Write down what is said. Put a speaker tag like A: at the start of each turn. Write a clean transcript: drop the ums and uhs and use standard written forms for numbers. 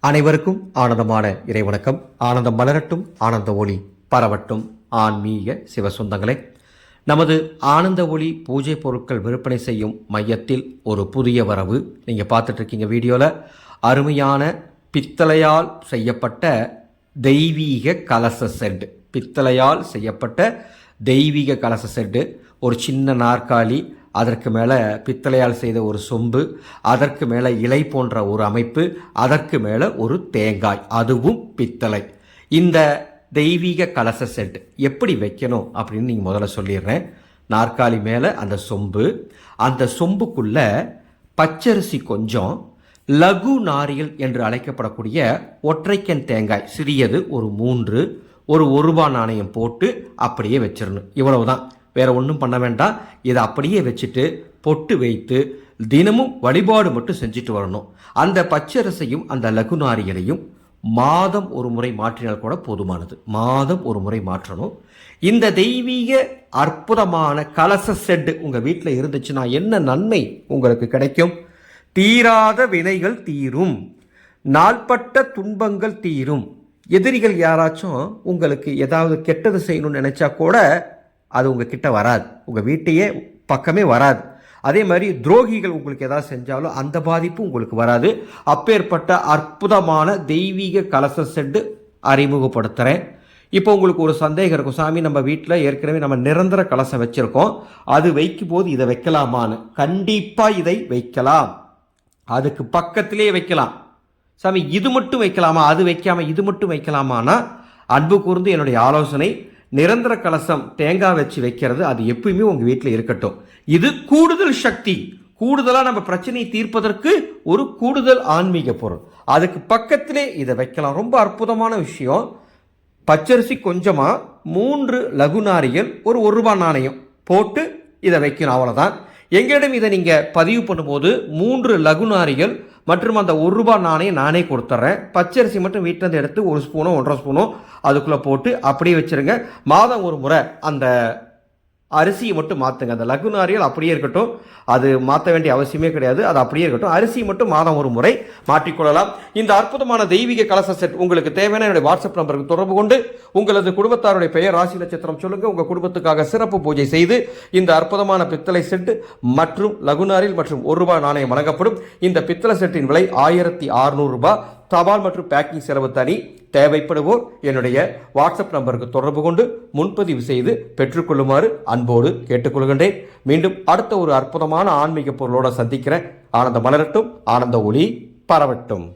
A: அனைவருக்கும் ஆனந்தமான இறைவணக்கம். ஆனந்தம் மலரட்டும், ஆனந்த ஒளி பரவட்டும். ஆன்மீக சிவசொந்தங்களே, நமது ஆனந்த ஒளி பூஜை பொருட்கள் விற்பனை செய்யும் மையத்தில் ஒரு புதிய வரவு. நீங்கள் பார்த்துட்டு இருக்கீங்க வீடியோவில் அருமையான பித்தளையால் செய்யப்பட்ட தெய்வீக கலச செட். பித்தளையால் செய்யப்பட்ட தெய்வீக கலச செட்டு, ஒரு சின்ன நாற்காலி, அதற்கு மேலே பித்தளையால் செய்த ஒரு சொம்பு, அதற்கு மேலே இலை போன்ற ஒரு அமைப்பு, அதற்கு மேலே ஒரு தேங்காய், அதுவும் பித்தளை. இந்த தெய்வீக கலச செட் எப்படி வைக்கணும் அப்படின்னு நீங்கள் முதல்ல சொல்லிடுறேன். நாற்காலி மேலே அந்த சொம்பு, அந்த சொம்புக்குள்ளே பச்சரிசி கொஞ்சம், லகு நாரியல் என்று அழைக்கப்படக்கூடிய ஒற்றைக்கன் தேங்காய் சிறியது ஒரு 3, ஒரு ரூபாய் நாணயம் போட்டு அப்படியே வச்சிடணும். இவ்வளவுதான், வேற ஒன்றும் பண்ண வேண்டாம். இதை அப்படியே வச்சுட்டு பொட்டு வைத்து தினமும் வழிபாடு மட்டும் செஞ்சுட்டு வரணும். அந்த பச்சரிசையும் அந்த லகு நாரியலையும் மாதம் ஒரு முறை மாற்றினால் கூட போதுமானது. மாதம் ஒரு முறை மாற்றணும். இந்த தெய்வீக அற்புதமான கலச செட் உங்கள் வீட்டில் இருந்துச்சுன்னா என்ன நன்மை உங்களுக்கு கிடைக்கும்? தீராத வினைகள் தீரும், நாள்பட்ட துன்பங்கள் தீரும். எதிரிகள் யாராச்சும் உங்களுக்கு ஏதாவது கெட்டது செய்யணும்னு நினைச்சா கூட அது உங்கள் கிட்ட வராது, உங்கள் வீட்டையே பக்கமே வராது. அதே மாதிரி துரோகிகள் உங்களுக்கு ஏதாவது செஞ்சாலும் அந்த பாதிப்பு உங்களுக்கு வராது. அப்பேற்பட்ட அற்புதமான தெய்வீக கலச செட்டு அறிமுகப்படுத்துகிறேன். இப்போ உங்களுக்கு ஒரு சந்தேகம் இருக்கும், சாமி நம்ம வீட்டில் ஏற்கனவே நம்ம நிரந்தர கலசம் வச்சுருக்கோம், அது வைக்கும் போது இதை வைக்கலாமான்னு. கண்டிப்பாக இதை வைக்கலாம். அதுக்கு பக்கத்திலே வைக்கலாம். சாமி இது மட்டும் வைக்கலாமா, அது வைக்காம இது மட்டும் வைக்கலாமான்னா, அன்பு கூர்ந்து என்னுடைய ஆலோசனை, நிரந்தர கலசம் தேங்காய் வச்சு வைக்கிறது அது எப்பயுமே உங்கள் வீட்டில் இருக்கட்டும். இது கூடுதல் சக்தி, கூடுதலாக நம்ம பிரச்சனையை தீர்ப்பதற்கு ஒரு கூடுதல் ஆன்மீக பொருள். அதுக்கு பக்கத்திலே இதை வைக்கலாம். ரொம்ப அற்புதமான விஷயம். பச்சரிசி கொஞ்சமாக, 3 லகு நாரியல், ஒரு ரூபாய் நாணயம் போட்டு இதை வைக்கணும். அவ்வளோதான். எங்களிடம் இதை நீங்கள் பதிவு பண்ணும்போது 3 லகு நாரியல் மற்றும் அந்த ரூபாய் நாணயம் நானே கொடுத்துட்றேன். பச்சரிசி மட்டும் வீட்டிலேருந்து எடுத்து 1 ஸ்பூனோ 1.5 ஸ்பூனோ அதுக்குள்ளே போட்டு அப்படியே வச்சுருங்க. மாதம் ஒரு முறை அந்த அரிசியை மட்டும் மாற்றுங்க. அந்த லகு நாரியல் அப்படியே இருக்கட்டும், அது மாற்ற வேண்டிய அவசியமே கிடையாது, அது அப்படியே இருக்கட்டும். அரிசியை மட்டும் மாதம் ஒரு முறை மாற்றிக்கொள்ளலாம். இந்த அற்புதமான தெய்வீக கலச செட் உங்களுக்கு தேவையான என்னுடைய வாட்ஸ்அப் நம்பருக்கு தொடர்பு கொண்டு உங்களது குடும்பத்தாருடைய பெயர், ராசி, நட்சத்திரம் சொல்லுங்கள். உங்கள் குடும்பத்துக்காக சிறப்பு பூஜை செய்து இந்த அற்புதமான பித்தளை செட்டு மற்றும் லகு நாரியல் மற்றும் ரூபாய் நாணயம் வழங்கப்படும். இந்த பித்தளை செட்டின் விலை 1600 ரூபாய். தபால் மற்றும் பேக்கிங் செலவு தனி. தேவைப்படுவோர் என்னுடைய வாட்ஸ்அப் நம்பருக்கு தொடர்பு கொண்டு முன்பதிவு செய்து பெற்றுக்கொள்ளுமாறு அன்போடு கேட்டுக்கொள்கின்றேன். மீண்டும் அடுத்த ஒரு அற்புதமான ஆன்மீக பொருளோடு சந்திக்கிறேன். ஆனந்த மலரட்டும், ஆனந்த ஒளி பரவட்டும்.